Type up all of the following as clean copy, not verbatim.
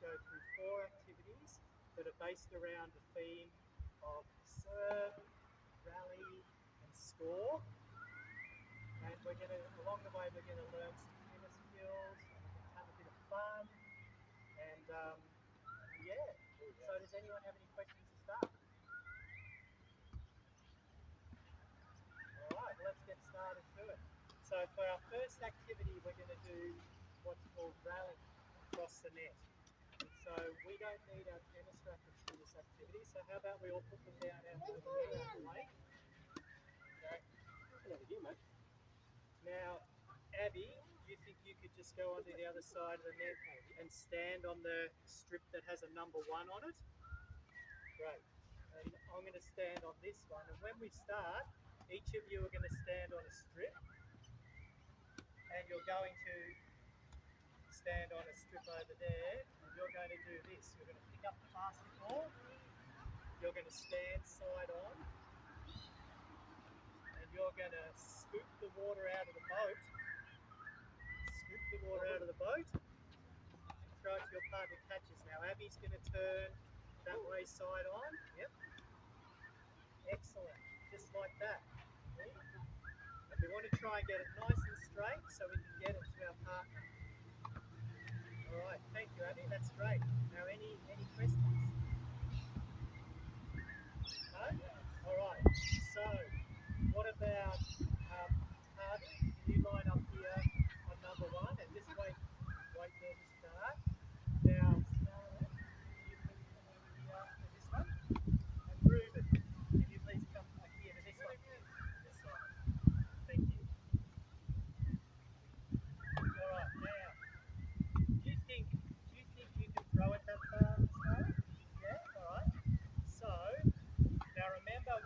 go through 4 activities that are based around the theme of serve, rally, and score. And we're going to, along the way, we're going to learn some tennis skills, and we're going to have a bit of fun. And yeah, so does anyone have any questions to start? All right, let's get started to it. So for our first activity, we're going to do what's called rally across the net. And so we don't need our tennis rackets for this activity. So how about we all put them down out the way? Okay. Over here, mate. Now, Abby, you think you could just go onto the other side of the net and stand on the strip that has a number 1 on it? Great. And I'm going to stand on this one. And when we start, each of you are going to stand on a strip. And you're going to stand on a strip over there. And you're going to do this. You're going to pick up the basketball. You're going to stand side on. And you're going to scoop the water out of the boat. Scoop the water out of the boat. And throw it to your partner catches. Now, Abby's going to turn that way side on. Yep. Excellent. Just like that. And we want to try and get it nice and straight so we can get it to our partner. All right. Thank you, Abby. That's great. Now, any questions? No? All right. So, what about Harvey? Can you line up here on number 1 and just wait there to start? Now, Scarlett, can you please come over here to this one? And Ruben, can you please come up here to this one? This side. Thank you. All right. Now, do you think you can throw it that far, Scarlett? Yeah. All right. So now remember,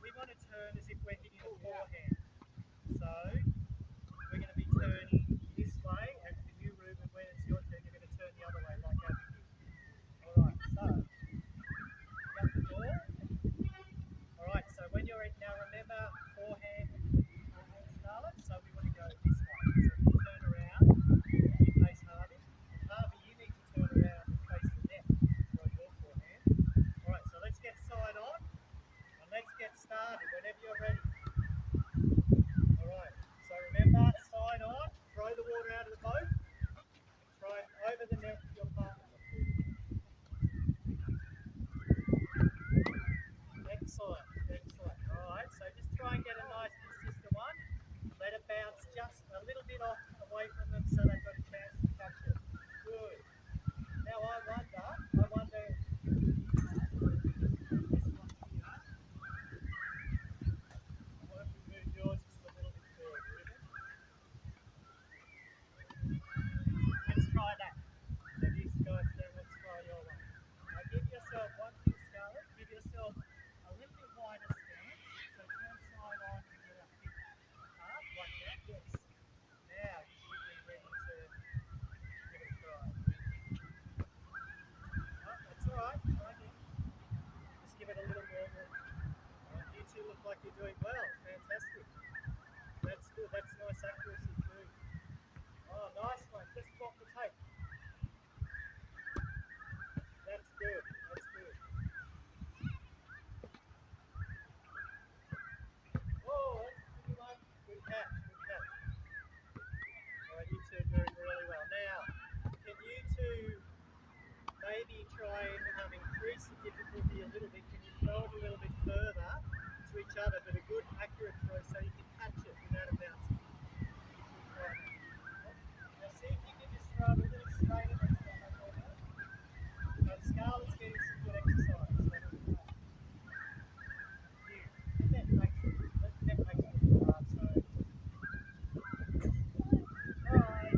we want to turn as if we're hitting a forehand. So we're going to be turning this way, and for you, Ruben, when it's your turn, you're going to turn the other way, like Abby did. All right. So got the ball. All right. So when you're now, remember forehand, Scarlett. So we want to go this way. So if you turn around, you face Harvey. Harvey, you need to turn around and face the net. Throw your forehand. All right. So let's get side on. And let's get started whenever you're ready. All right, so remember, side on, throw the water out of the boat, and throw it over the net to your partner. Excellent, excellent. All right, so just try and get a nice consistent one. Let it bounce just a little bit off away from them so they've got a chance to catch it. Good. Now I wonder yours just a little bit forward, Ruben. Let's try that. So these guys there, let's try your one. Now give yourself one thing, Scarlett. Give yourself a little bit wider stance. So turn side on and get a bit up like that. Yes. Now you should be ready to give it a try. No, that's all right. Try again. Just give it a little more room. You two look like you're doing well. Fantastic. That's good. That's nice accuracy too. Oh, nice one. Just off the tape. That's good. That's good. Oh, that's a pretty one. Good catch. Good catch. All right, you two are doing really well. Now, can you two maybe try and increase the difficulty a little bit? Can you throw it a little bit further to each other, but a good accurate throw so you can catch it without it bouncing? Now see if you can just throw it a little straighter next time. But Scarlett's getting some good exercise. So the net makes it hard. So try.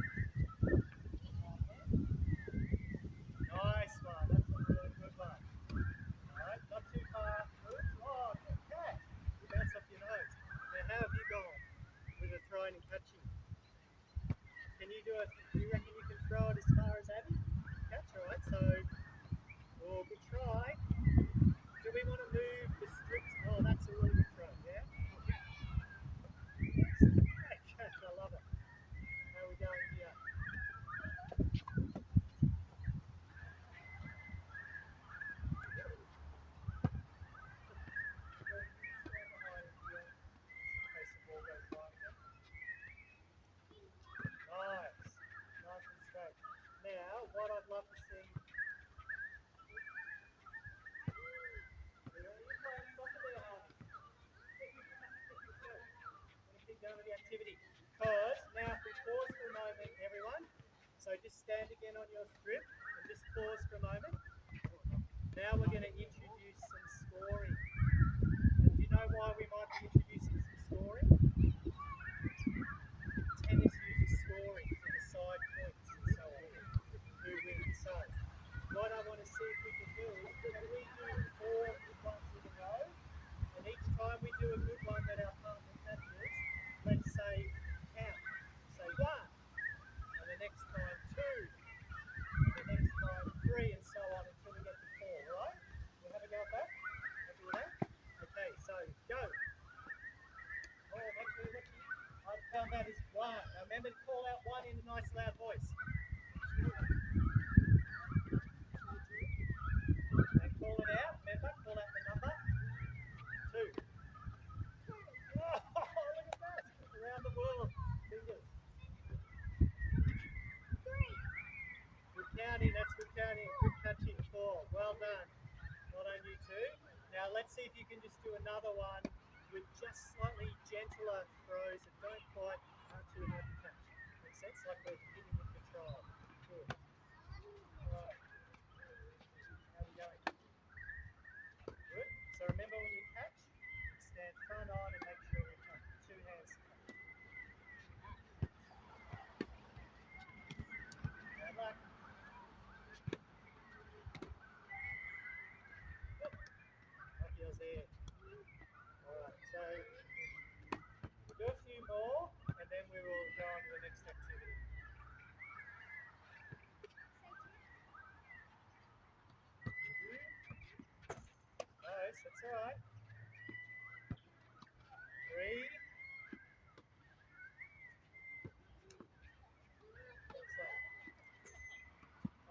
Nice one. That's a really good one. All right, not too far. Good. Oh, good catch. You bounce off your nose. Now, how have you so just stand again on your strip and just pause for a moment. Now we're going to introduce some scoring. And do you know why we might be introducing some scoring? Tennis uses scoring to decide points and so on. Who wins? So what I want to see if we can do is, can we do 4 good ones in a row? And each time we do a good one that our partner catches, let's say count. Say 1, and the next time 2, and the next time 3, and so on until we get to 4, right? We'll have a go at that? Happy with that? Okay, so go. Oh, I found that is 1. Now remember to call out 1 in a nice loud voice. And call it out, remember, call out the number. 2. Oh, look at that! Around the world. Fingers. 3. Good counting, that's good counting. Good catching. 4. Well done. Well done, you 2. Now let's see if you can just do another one with just slightly gentler throws that aren't too hard to catch. Makes sense? Like we're hitting with control. Good. Right. How are we going? Good. So remember when you catch, stand front on and make sure we have 2 hands to catch. Bad luck. Lucky I was there. Alright, so we'll do a few more and then we will go on to the next activity. Nice, that's alright. 3.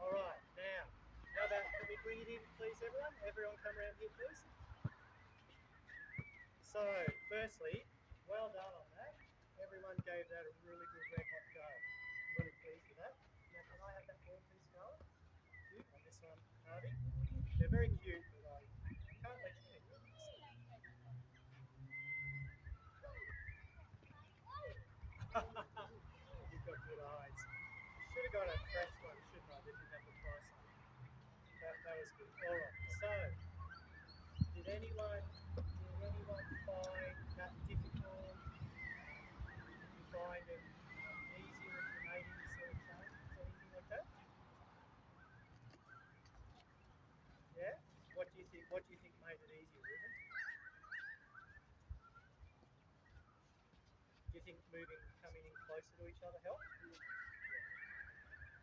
Alright, now that, can we bring it in please everyone? Everyone come around here please. So, firstly, well done on that. Everyone gave that a really good red hot go. I'm really pleased with that. Now, can I have that ball please, Scarlett? You, and this one, Harvey. They're very cute, but I can't let you keep them. You've got good eyes. I should have got a fresh one, shouldn't I? That didn't have the price on it. That was good. Alright, so, did anyone find that difficult? Did you find it easier if you made any sort of changes, anything like that? Yeah? What do you think? What do you think made it easier, Ruben? Do you think coming in closer to each other helped? Yeah.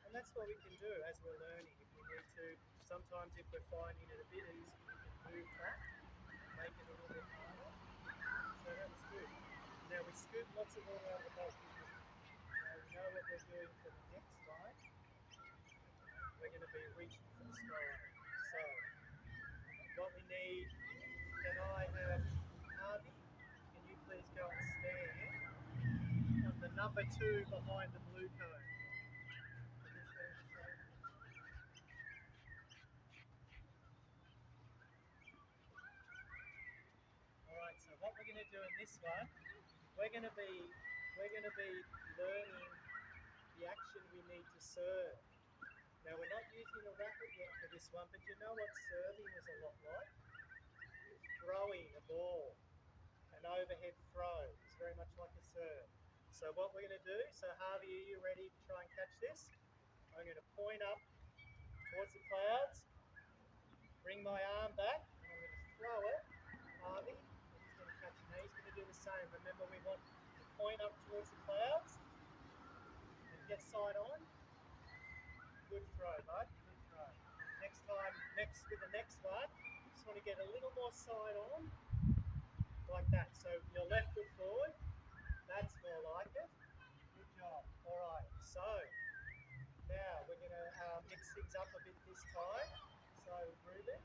And that's what we can do as we're learning. If we need to, sometimes if we're finding it a bit easy, we can move back, make it a little bit harder. So that was good. Now we scoop lots of water out of the bowl. Now we know what we're doing for the next one. We're going to be reaching for the sky. So what we need, can I have Harvey? Can you please go and stand on the number 2 behind the blue cone? Alright, so what we're going to do in this one, we're going to be learning the action we need to serve. Now we're not using a racket yet for this one, but you know what serving is a lot like? Throwing a ball. An overhead throw is very much like a serve. So what we're going to do, so Harvey, are you ready to try and catch this? I'm going to point up towards the clouds, bring my arm back, and I'm going to throw it. Harvey, and he's going to catch it. Now he's going to do the same. Remember, we want to point up towards the clouds and get side on. Good throw, bud. Good throw. Next time, with the next one, just want to get a little more side on, like that. So your left foot forward. That's more like it. Good job. All right. So now we're going to mix things up a bit this time. So Ruben,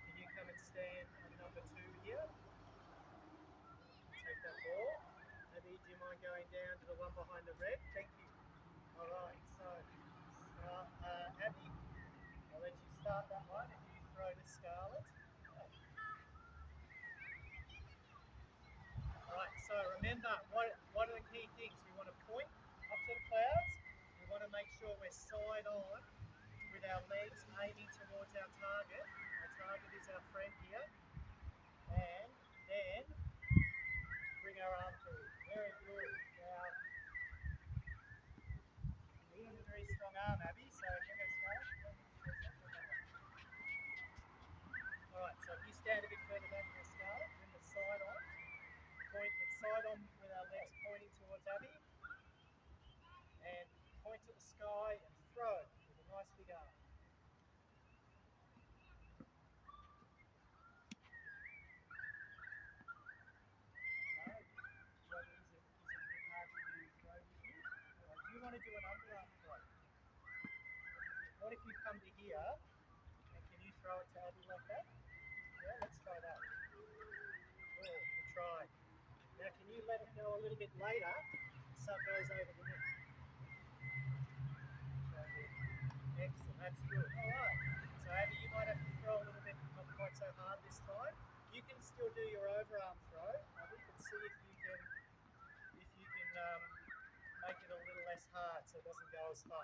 can you come and stand on number 2 here? Take that ball. Abby, do you mind going down to the one behind the red? Thank you. All right. So Abby, I'll let you start that one and you throw to Scarlett. All right. So remember, what are the key things? We want to point up to the clouds. sure we're side on with our legs aiming towards our target. Our target is our friend here. And then bring our arm through. Very good. Now, you have a very strong arm, Abby, so bring us down. Alright, so if you stand a bit further back from the start, bring the side on. Point with side on with our legs pointing towards Abby. And point to the sky and throw with a nice big arm. Do you want to do an underarm throw? What if you come to here and can you throw it to Abby like that? Yeah, let's try that. Good, good try. Now can you let it go a little bit later so it goes over the net? Excellent, that's good. Alright. So Abby, you might have to throw a little bit, not quite so hard this time. You can still do your overarm throw, Abby, but see if you can make it a little less hard so it doesn't go as far.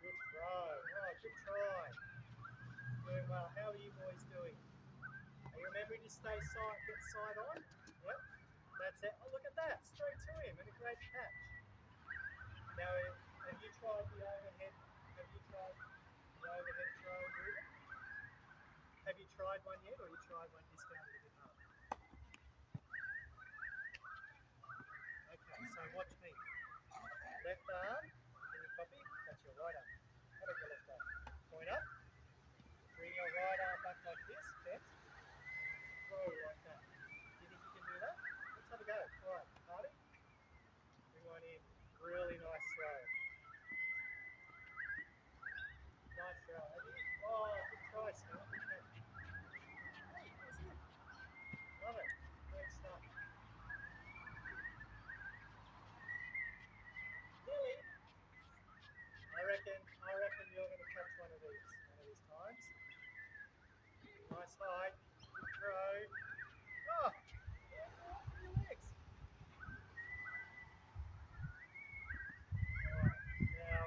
Good throw. Oh, good try. Doing well. How are you boys doing? Are you remembering to stay get side on? Yep. That's it. Oh, look at that. Straight to him and a great catch. Now, have you tried the overhead? Have you tried the overhead throw, Ruben? Have you tried one yet, or you tried one just found it a bit hard? Okay, so watch me. Left arm. Can you copy? That's your right arm. How about your left arm? Point up. Bring your right arm back like this. Bent. Throw like that. Do you think you can do that? Let's have a go. All right, Harvey. Bring one in. Really nice throw. Nice throw. Oh, good try, Scott. Good catch. Hey, that's it. Love it. Great stuff. Lily. I reckon you're going to catch one of these times. Nice height. Good throw. Oh, your legs. Now,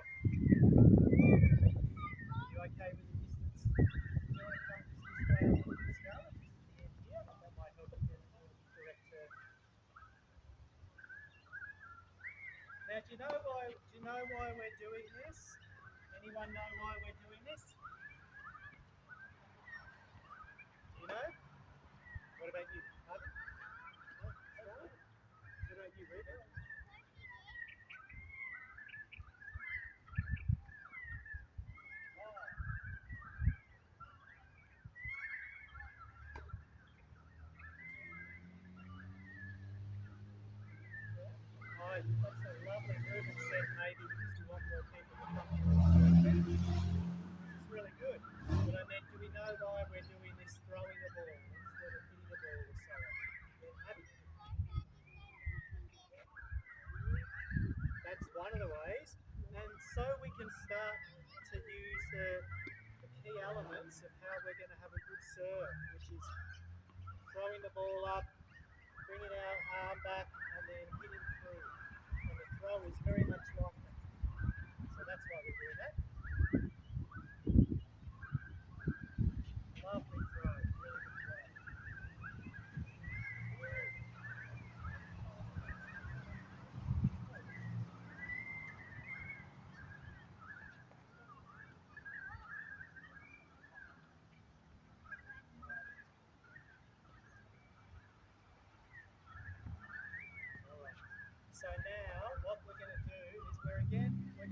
you okay with the distance? Do you want to come just this way a little bit, Scarlett? Just to the end here? That might help you get a more direct turn. Now, do you know why we're doing this? Anyone know why we're doing this? Do you know? What about you, Harvey? No? Scarlett? What about you, Ruben? Oh, that's a lovely Ruben said maybe because we want more people to come here. It's really good. But I meant, do we know why we're doing this throwing the ball instead of hitting the ball or so on? Yeah, Abby? That's one of the ways. And so we can start to use the key elements of how we're going to have a good serve, which is throwing the ball up, bringing our arm back, and then hitting through. And the throw is very much like that. So that's why we're doing that. Lovely throw, really good throw. So now what we're going to do is we're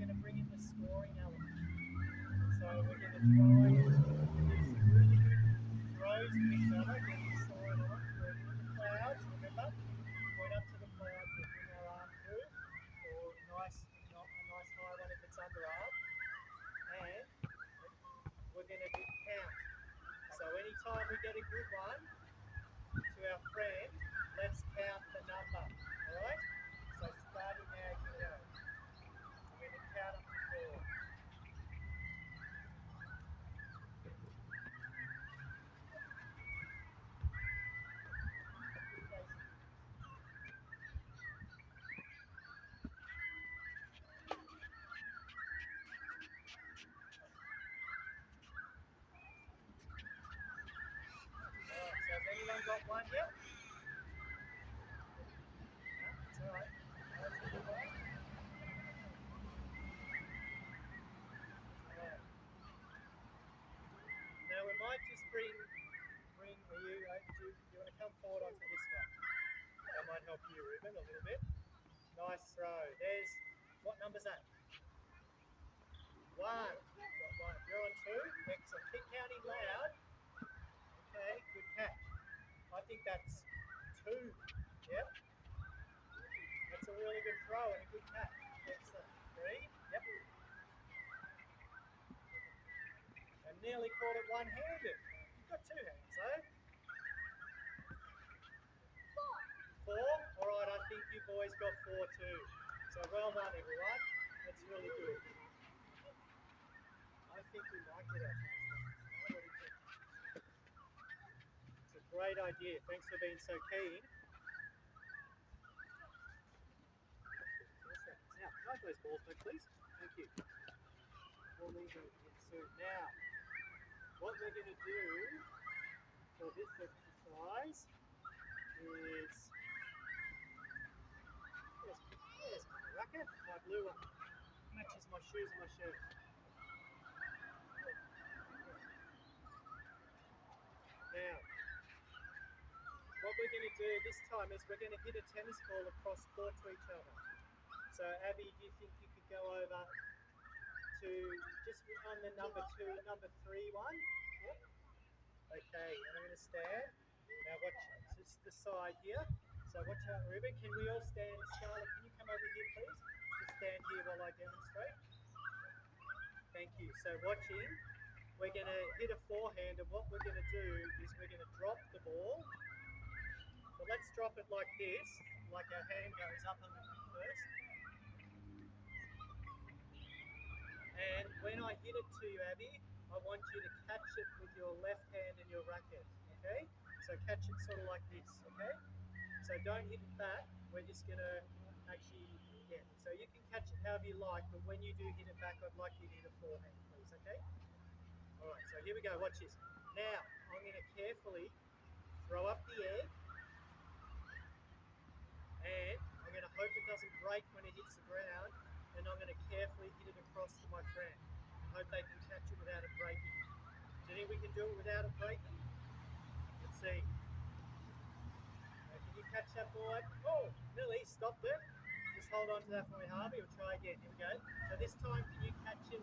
going to bring in the scoring element. So we're going to try and do some really good throws to each other, get the side on. We're in the clouds, remember? Point up to the clouds, we'll bring our arm through, or a nice high one if it's underarm. And we're going to do count. So anytime we get a good one to our friend, let's count the number. Alright? So starting now, you go. We're going to count up to 4. bring, do you want to come forward onto this one? That might help you, Ruben, a little bit. Nice throw. There's, what number's that? One. Got one. You're on two. Excellent. Keep counting loud. Okay, good catch. I think that's two. Yep. That's a really good throw and a good catch. Excellent. Three. Yep. And nearly caught it one-handed. You've got two hands, though. Four. All right, I think you boys got four too. So well done, everyone. That's really good. I think we might get our chance. What do you think? It's a great idea. Thanks for being so keen. Now, can I have those balls back, please? Thank you. We'll leave them in soon. Now, what we're going to do for this exercise is... There's my racket, my blue one. Matches my shoes and my shirt. Now, what we're going to do this time is we're going to hit a tennis ball across court to each other. So, Abby, do you think you could go over to just on the number three one? Yep. Okay, and I'm going to stand. Now, watch just the side here. So, watch out, Ruben. Can we all stand? Scarlett, can you come over here, please? Just stand here while I demonstrate. Thank you. So, watching, we're going to hit a forehand, and what we're going to do is we're going to drop the ball. So let's drop it like this, like our hand goes up a little bit first. And when I hit it to you, Abby, I want you to catch it with your left hand and your racket, okay? So catch it sort of like this, okay? So don't hit it back, we're just gonna actually, yeah. So you can catch it however you like, but when you do hit it back, I'd like you to hit a forehand, please, okay? All right, so here we go, watch this. Now, I'm gonna carefully throw up the egg, and I'm going to hope it doesn't break when it hits the ground, and I'm going to carefully hit it across to my friend. I hope they can catch it without it breaking. Do you think we can do it without it breaking? Let's see. Can you catch that boy? Oh, Lily, stopped it. Just hold on to that for me, Harvey. We'll try again. Here we go. So this time, can you catch it,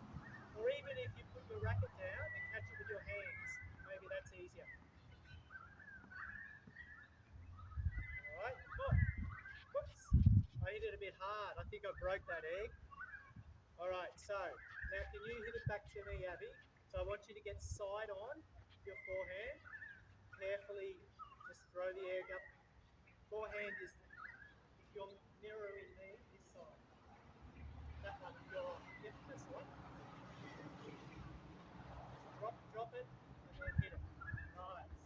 or even if you put your racket down and catch it with your hands, maybe that's easier. All right. Oh. Whoops, I hit it a bit hard. I think I broke that egg. All right, so now can you hit it back to me, Abby? So I want you to get side on your forehand. Carefully just throw the egg up. Forehand is, if you're mirroring me, this side. That one, yep, that's the one. Just drop it, and then hit it. Nice.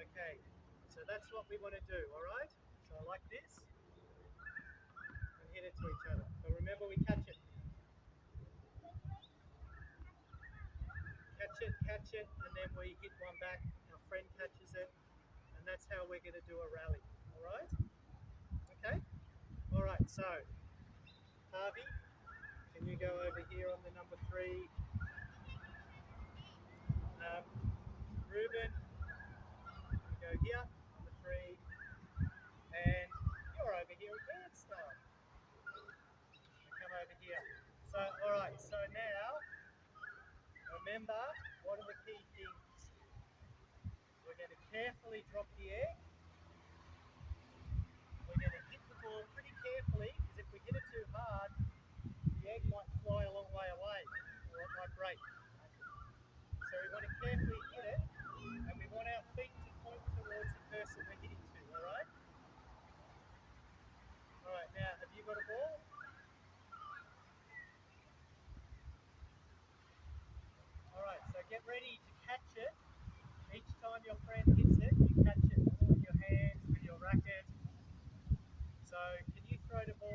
Okay, so that's what we want to do, all right? So like this. Hit it to each other. So remember, we catch it. Catch it, and then we hit one back. Our friend catches it, and that's how we're going to do a rally. All right? Okay? All right, so Harvey, can you go over here on the number three? Ruben, you go here, number three, and you're over here again, Star. Come over here. So, all right, so now, remember, what are the key things? We're going to carefully drop the egg. We're going to hit the ball pretty carefully, because if we hit it too hard, the egg might fly a long way away, or it might break. So we want to carefully hit it, and we want our feet to point towards the person we're hitting to, all right? All right, now, have you got a ball? All right, so get ready to catch it. Each time your friend hits it, you catch it with your hands, with your racket. So can you throw the ball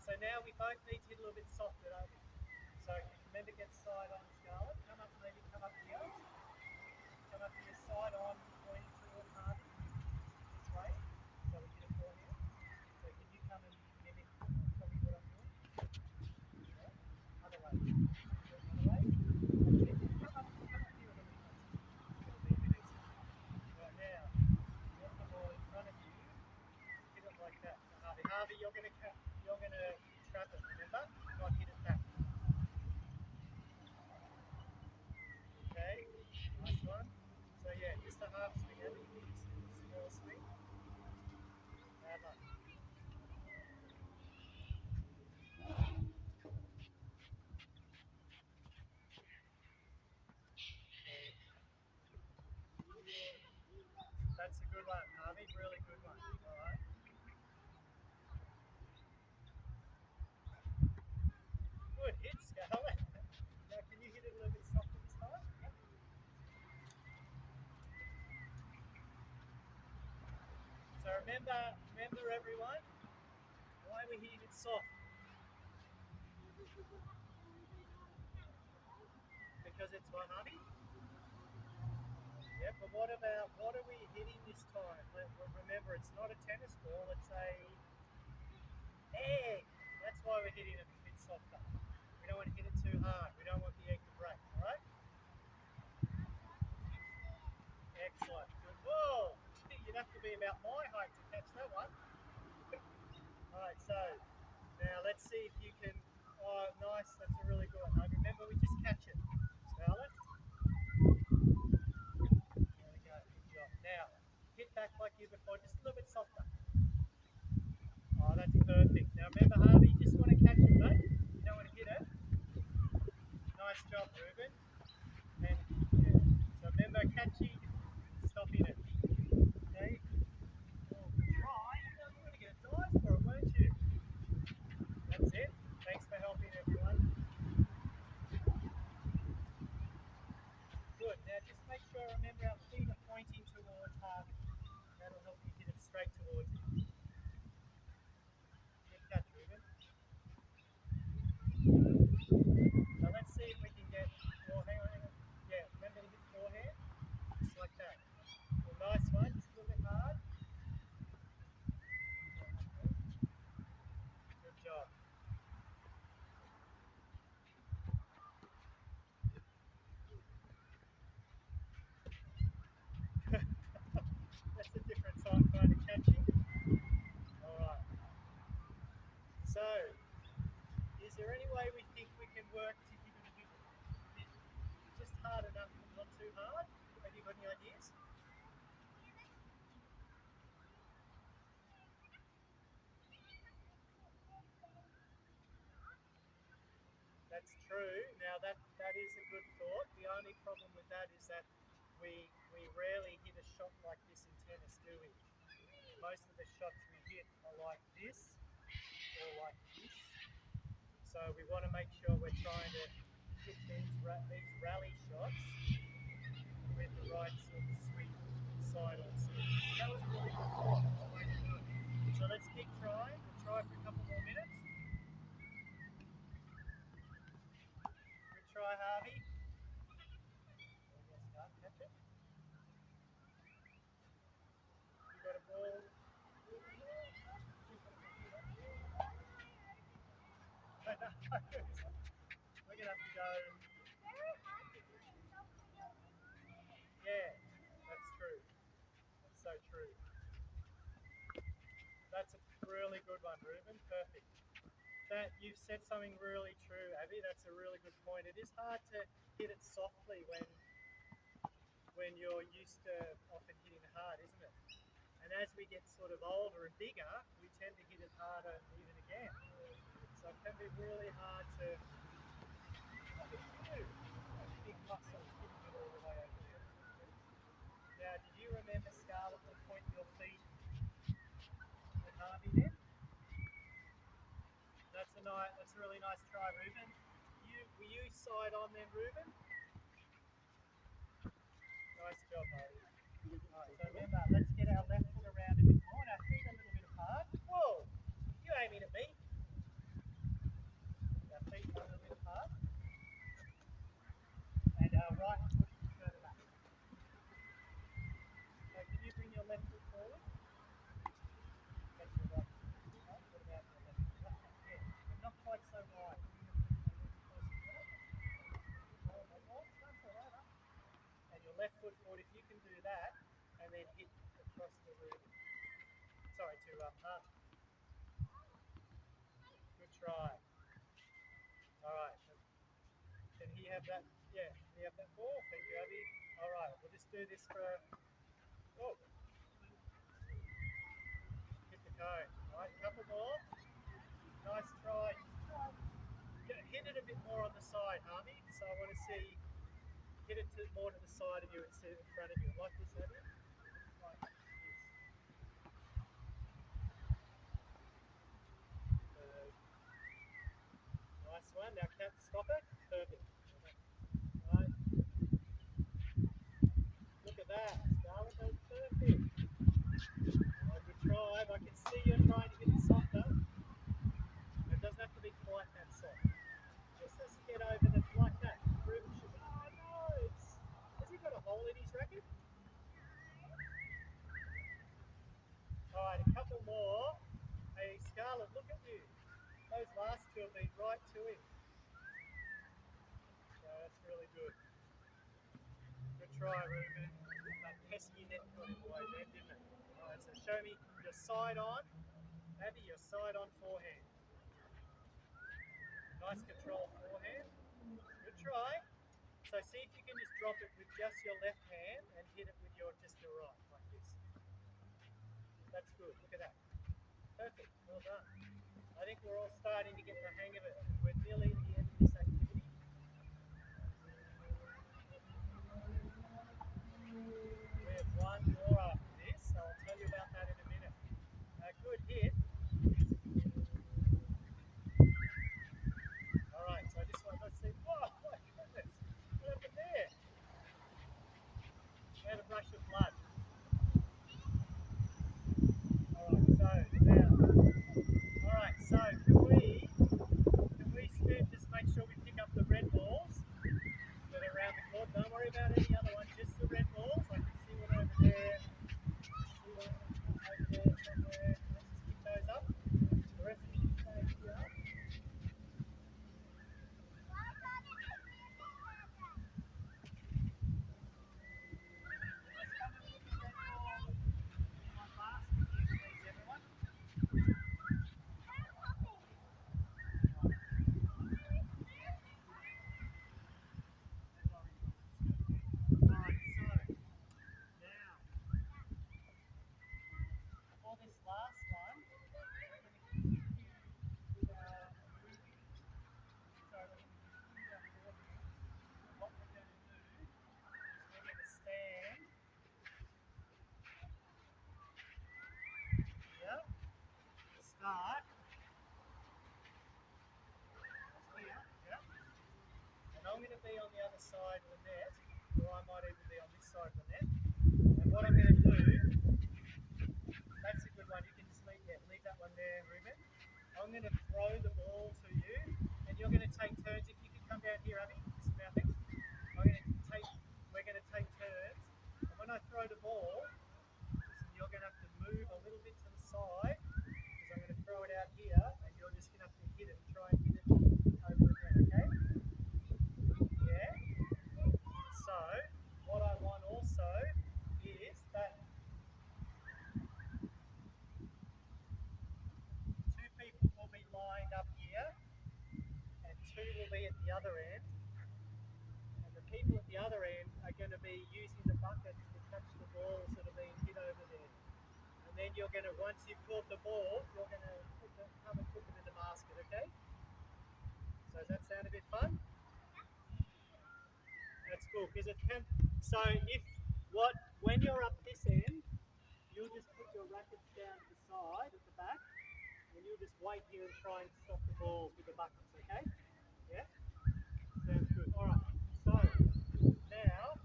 So now we both need to hit a little bit softer, don't we? So remember, get side on, Scarlett. Come up, maybe come up here. Come up here, side on, pointing towards Harvey. This way. So we hit a forehand. So can you come and mimic, copy what I'm doing? Yeah. Other way. Other way. Come up here a little bit closer. That'll be a bit easier. Right now, get the ball in front of you. Hit it like that. So Harvey, you're gonna trap it. Remember, not hit it back. Okay, nice one. So yeah, just a half swing, Abby. Small swing. Bad luck. That's a good one, Harvey. Really good one. All right. Good hit, Scarlett. Now, can you hit it a little bit softer this time? Yep. So remember everyone, why we're hitting it soft? Because it's one, Harvey. Yeah, but what are we hitting this time? Remember, it's not a tennis ball, it's a egg. That's why we're hitting it a bit softer. We don't want to hit it too hard. We don't want the egg to break, all right? Excellent. Good. Whoa! You'd have to be about my height to catch that one. All right, so now let's see if you can. Oh, nice. That's a really good one. Remember, we just catch it. Scarlett. There we go. Good job. Now, hit back like you before, just a little bit softer. Oh, that's perfect. Now remember, Harvey, you just want to catch it, mate. You don't want to hit it. Nice job, Ruben. And yeah. So remember, catching, stopping it. Okay. Oh, try. You were going to get a dive for it, weren't you? That's it. Thanks for helping, everyone. Good. Now just make sure, remember, our feet are pointing towards Harvey. That'll help you hit it straight towards him. Good catch, Ruben. Now let's see if we can get. Oh, hang on. Yeah, remember to hit forehand? Just like that. Well, nice one. Just a little bit hard. Good job. That's a different kind of catching. All right. So, is there any way we think we can work to hit it a bit just hard enough, but not too hard? Have you got any ideas? That's true. Now that is a good thought. The only problem with that is that we rarely hit a shot like this in tennis, do we? Most of the shots we hit are like this or like this. So we want to make sure we're trying to hit these rally shots with the right sort of swing, side on swing. That was a really good thought. That's the way to do it. So let's keep trying. We'll try for a couple more minutes. Good try, Harvey. Start, catch it. You got a ball. We're gonna have to go. Yeah, that's true. That's so true. That's a really good one, Ruben. Perfect. That you've said something really true, Abby. That's a really good point. It is hard to hit it softly when you're used to often hitting hard, isn't it? And as we get sort of older and bigger, we tend to hit it harder even again. So it can be really hard to. What did you do? Big muscle hitting it all the way over there. Now, did you remember, Scarlett, to point your feet at Harvey then? That's a really nice try, Ruben. Were you side on then, Ruben? Nice job, Harvey. Alright, so remember, let's get our left foot around a bit more and our feet a little bit apart. Whoa! You aiming at me? sorry, to Harvey. Good try. All right. Can he have that? Yeah, can he have that ball? Thank you, Abby. All right, we'll just do this for. Oh, hit the cone. All right, couple more. Nice try. Hit it a bit more on the side, Harvey. So I want to see hit it more to the side of you instead of in front of you. Like this, Abby. Like this. Nice one. Now, Cat, stop it. Perfect. Right. Look at that. Scarlett, that was perfect. Oh, good try. I can see you're trying to get it softer. It doesn't have to be quite that soft. Just has to get over the like that. Ruben should. Oh no! Has he got a hole in his racket? All right, a couple more. Hey, Scarlett, look at you. Those last two have been right to him. So that's really good. Good try, Ruben. That pesky net got in the way then, didn't it? All right, so show me your side on. Abby, your side on forehand. Nice control forehand. Good try. So see if you can just drop it with just your left hand and hit it with your just your right, like this. That's good. Look at that. Perfect. Well done. I think we're all starting to get the hang of it. We're nearly at the end of this activity. We have one more after this, so I'll tell you about that in a minute. Good hit. All right, so I just want to see. Oh my goodness, what happened there? We had a rush of blood. All right, so now. All right, so can we just make sure we pick up the red balls that are around the court? Don't worry about any other one, just the red balls. I can see one over there. See one over there somewhere. Let's just pick those up. The rest of you stay here. For this last one, we're going to continue with our moving. So we're going to continue our forehand. And what we're going to do is we're going to stand here, start here, yeah. And I'm going to be on the other side of the net, or I might even be on this side of the net. And what I'm going to do, that's a good one. You can just leave that one there, Ruben. I'm going to throw the ball to you, and you're going to take turns. If you can come down here, Abby, just mouthing. We're going to take turns, and when I throw the ball, listen, you're going to have to move a little bit to the side, because I'm going to throw it out here, and you're just going to have to hit it, try and hit it over the net, okay? Yeah? So, what I want also is that two people will be lined up here, and two will be at the other end, and the people at the other end are going to be using the buckets to catch the balls that are being hit over there. And then you're going to, once you've caught the ball, you're going to come and put them in the basket, okay? So does that sound a bit fun? That's cool, because it can, so when you're up this end, you'll just put your rackets down to the side at the back, and you'll just wait here and try and stop the balls with the buckets, okay? Yeah? Sounds good. All right, so now,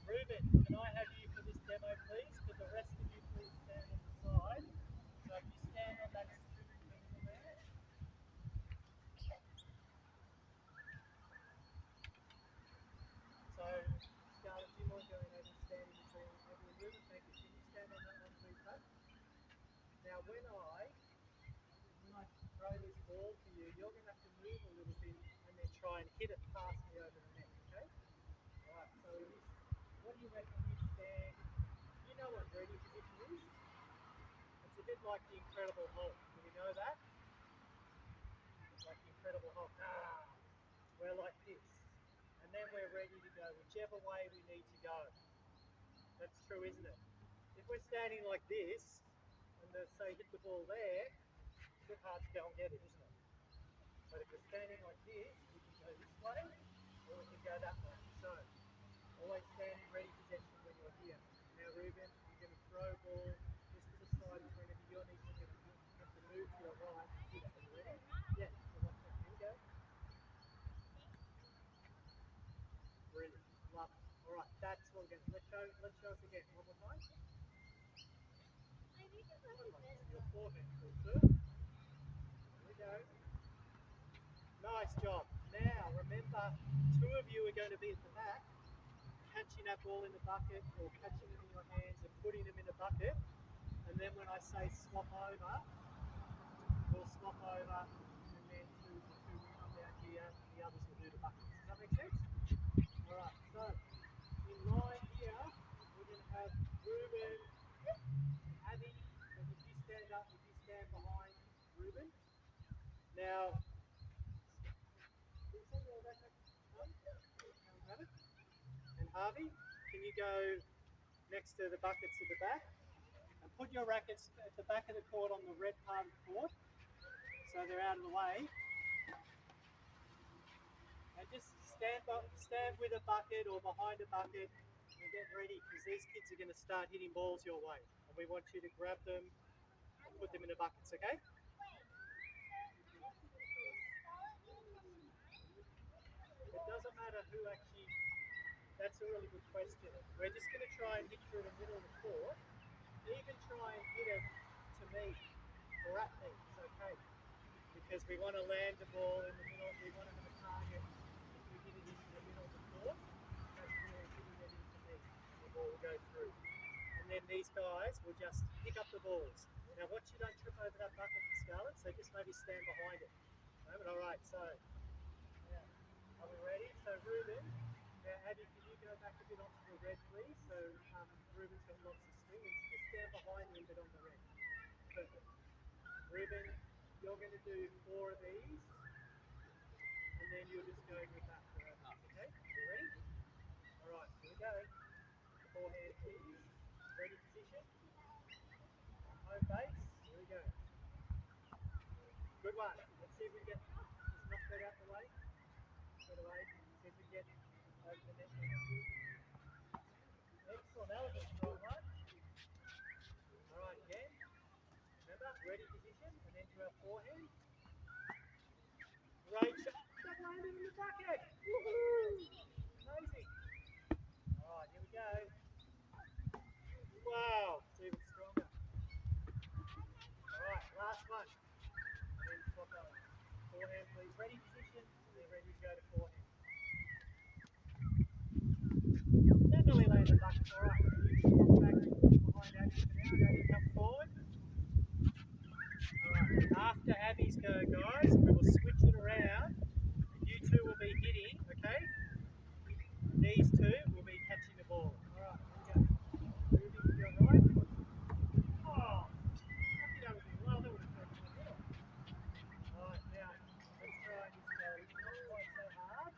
Ruben, can I have you for this demo, please? Could the rest of you please stand on the side? So if you stand on that strip in the middle there. So, Scarlett, do you mind going over and standing between Abby and Ruben? Thank you. Can you stand on that one, please, bud? Now, when I throw this ball to you, you're going to have to move a little bit and then try and hit it past me over the net, okay? All right, so what do you reckon you stand? You know what ready position is? bit like the Incredible Hulk. Do we know that? Like the Incredible Hulk. We're like this. And then we're ready to go whichever way we need to go. That's true, isn't it? If we're standing like this, and say hit the ball there, it's a bit hard to go and get it, isn't it? But if we're standing like this, we can go this way, or we can go that way. So, always stand in ready possession when you're here. Now, Ruben, you're going to throw ball just to the side in front of you. Your knees are going to have to move to your right. Hit it. Are you ready? Yeah, so like that. Here we go. Brilliant. Love it. All right, that's what we're going to let's show us again. One more time. Your forehand, please, sir. Here we go. Nice job. Now, remember, two of you are going to be at the back, catching that ball in the bucket or catching it in your hands and putting them in a bucket. And then when I say swap over, we'll swap over, and then the two will come down here, and the others will do the buckets. Does that make sense? All right, so in line here, we're going to have Ruben, Abby, and if you stand up, if you stand behind Ruben. Now, and Harvey, can you go next to the buckets at the back? And put your rackets at the back of the court on the red part of the court, so they're out of the way. And just stand with a bucket or behind a bucket and get ready, because these kids are going to start hitting balls your way. And we want you to grab them and put them in the buckets, okay? It doesn't matter who actually, that's a really good question. We're just going to try and hit through the middle of the court. Even try and hit it to me or at me, it's okay. Because we want to land the ball in the middle, we want to have a target. If we hit it into the middle of the court, that's really hitting it into me, and the ball will go through. And then these guys will just pick up the balls. Now watch you don't trip over that bucket, Scarlett, so just maybe stand behind it. All right, so, yeah. Are we ready? So Ruben, now Abby, can you go back a bit onto the red, please? So Ruben's got lots of swing, and just stand behind him but on the red. Perfect. Ruben, you're going to do 4 of these, and then you're just going with that forever. Okay? You ready? All right, here we go. Forehand, please. Ready position. Home base. Here we go. Good one. Let's see if we get. Just knock that out the way. Straight away. See if we get over the net now. Excellent. That was a strong one. All right, again. Remember, ready position, and then to our forehand. Great shot. That landed in the bucket. Woohoo! Amazing. All right, here we go. Wow, it's even stronger. All right, last one. And then swap over. Forehand, please. Ready position, and then ready to go to forehand. That nearly landed the bucket. All right, you walk back behind Abby for now, and Abby come forward. All right, after Abby's go, guys, we will switch it around, and you two will be hitting, okay? These two will be catching the ball. All right, here we go. Moving to your right. Oh, lucky that was in. Well, that would have taken a minute. All right, now let's try and just go not quite so hard.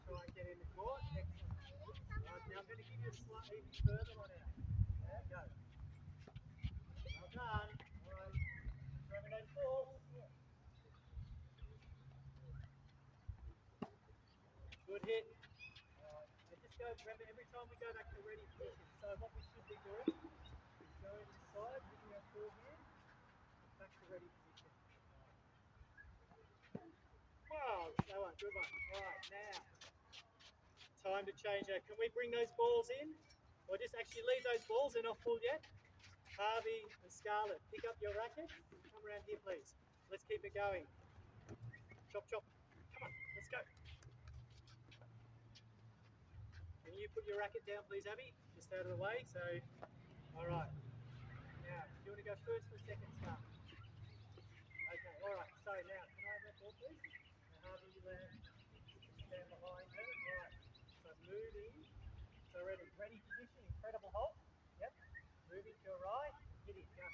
Try and get in the court. Excellent. All right, now I'm going to give you a slightly even further one out. Yeah, go. Well done. All right, throw me those balls. Good hit. And just go, remember, every time we go back to ready position. So what we should be doing is going inside, hitting our forehand, back to ready position. Wow, that one, good one. All right, now, time to change that. Can we bring those balls in? Or just actually leave those balls, they're not full yet. Harvey and Scarlett, pick up your racket. Come around here, please. Let's keep it going. Chop, chop. Come on, let's go. Can you put your racket down, please, Abby? Just out of the way. So, all right. Now, do you want to go first or second, Scarlett? Okay, all right. So now, can I have that ball, please? And Harvey, you stand behind her. All right. So moving. So ready position, Incredible Hulk. Yep. Moving to your right. Hit it. Go.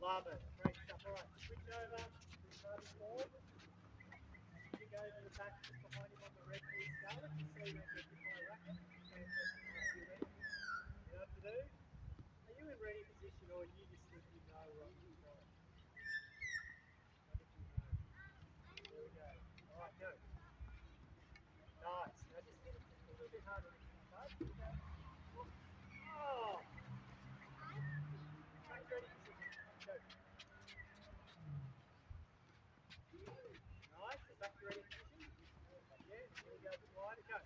Love it. Great stuff. All right, switch over. Switch over forward. You go to the back just behind him on the red blue scarlet, just so you don't get hit by a racket. Okay, so, you ready? You know what to do? Are you in ready position, or you just think you know what you're doing? I think you know. There we go. All right, go. Nice. Now just hit it just a little bit harder next time, bud. Here we go. Oh! Back ready position. Go. Nice. Back to ready position. Yeah, here we go. Wider. Go.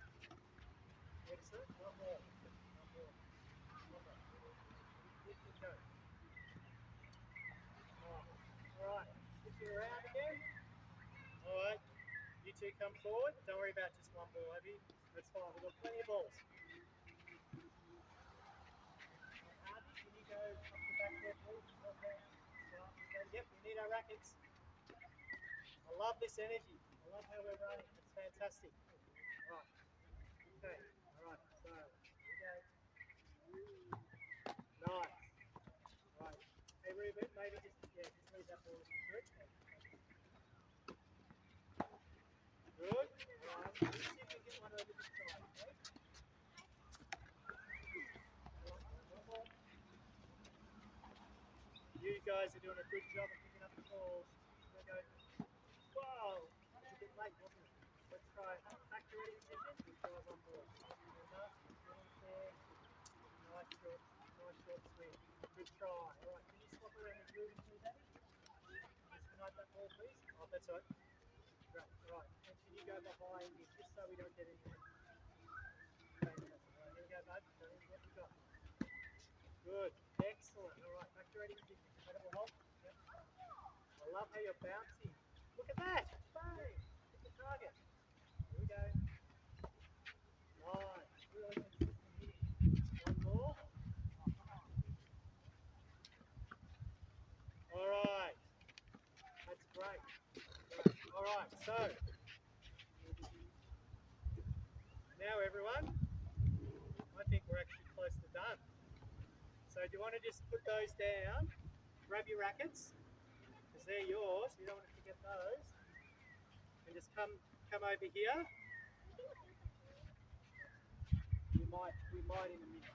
Excellent. One more. One more. One more. Hit it. Go. All right. Switch it around again. All right. You two come forward. Don't worry about just one ball, Abby. That's fine. We've got plenty of balls. Harvey, can you go up the back there, please? Yep, we need our rackets. I love this energy. I love how we're running. It's fantastic. Right. Okay. All right. So, here we go. Nice. Right. Hey, Ruben, maybe just leave that ball if you could. Good. All right. Let's see if we can get one over this side, okay? You guys are doing a good job of picking up the balls. We're going to go. Whoa! That was a bit late, wasn't it? Let's try back to ready position. We'll try one more. Remember, there. Nice short swing. Good try. All right, can you swap around with Ruben, please, Abby? Just tonight that ball, please. Oh, that's all right. Great. All right. And can you go behind me just so we don't get any? Fantastic. All right, here we go, bud. Show me what you got. Good. Excellent. All right, back to ready position. Incredible hold. Yep. I love how you're bouncing. Look at that. Bang. Hit the target. Here we go. Nice. Really consistent hitting. One more. All right. That's great. All right. So now, everyone, I think we're actually close to done. So do you want to just put those down, grab your rackets, because they're yours, you don't want to forget those, and just come over here. We might in a minute.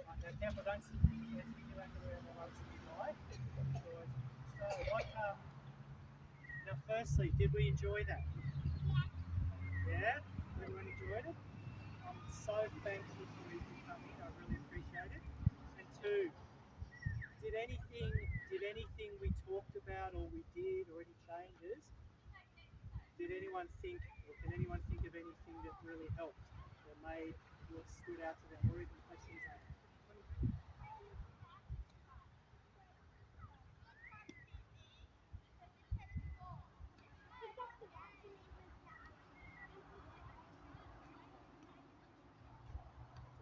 Right, now careful, don't stick your racket around the ropes if you like. So now firstly, did we enjoy that? Yeah? Everyone enjoyed it? I'm so thankful for you for coming, I really appreciate it. And two, did anything we talked about or we did or any changes, did anyone think or can anyone think of anything that really helped or made or stood out to them or even questions on it?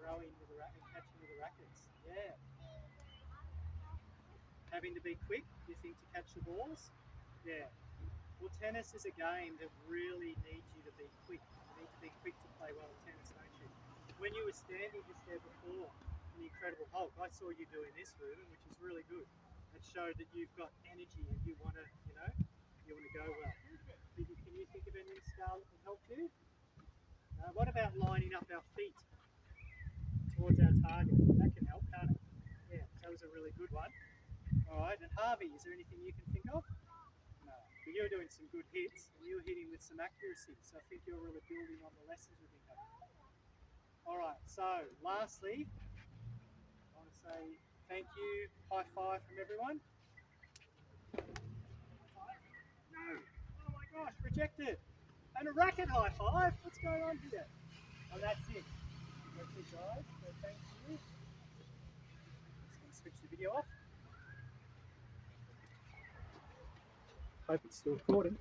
Throwing with the racket, catching with the rackets. Yeah. Having to be quick, you think, to catch the balls? Yeah. Well, tennis is a game that really needs you to be quick. You need to be quick to play well at tennis, don't you? When you were standing just there before in the Incredible Hulk, I saw you doing this, Ruben, which is really good. It showed that you've got energy and you want to, you want to go well. Can you think of anything, Scarlett, that helped you? What about lining up our feet towards our target? That can help, can't it? Yeah, that was a really good one. All right, and Harvey, is there anything you can think of? No. But you're doing some good hits and you're hitting with some accuracy, so I think you're really building on the lessons we've been having. All right, so lastly, I want to say thank you, high five from everyone. No, oh my gosh, rejected. And a racket high five, what's going on here? Oh, that's it. That's it, guys, so thank you. Just going to switch the video off. Hope it's still recording.